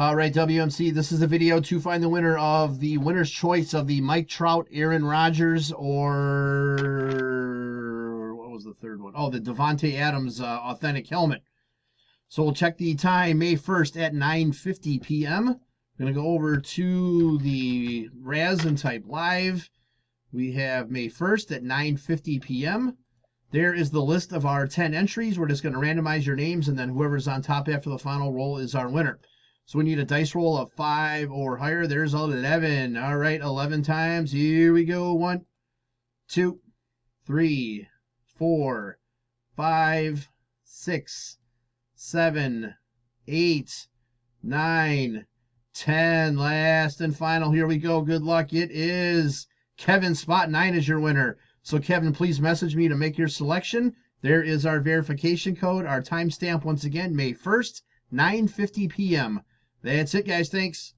All right, WMC, this is a video to find the winner of the winner's choice of the Mike Trout, Aaron Rodgers, or what was the third one? Oh, the Devontae Adams authentic helmet. So we'll check the time, May 1st at 9:50 p.m. I'm going to go over to the Raz and type live. We have May 1st at 9:50 p.m. There is the list of our 10 entries. We're just going to randomize your names, and then whoever's on top after the final roll is our winner. So we need a dice roll of 5 or higher. There's 11. All right, 11 times. Here we go. 1, 2, 3, 4, 5, 6, 7, 8, 9, 10. Last and final. Here we go. Good luck. It is Kevin. Spot 9 is your winner. So Kevin, please message me to make your selection. There is our verification code. Our timestamp once again, May 1st, 9:50 p.m. That's it, guys. Thanks.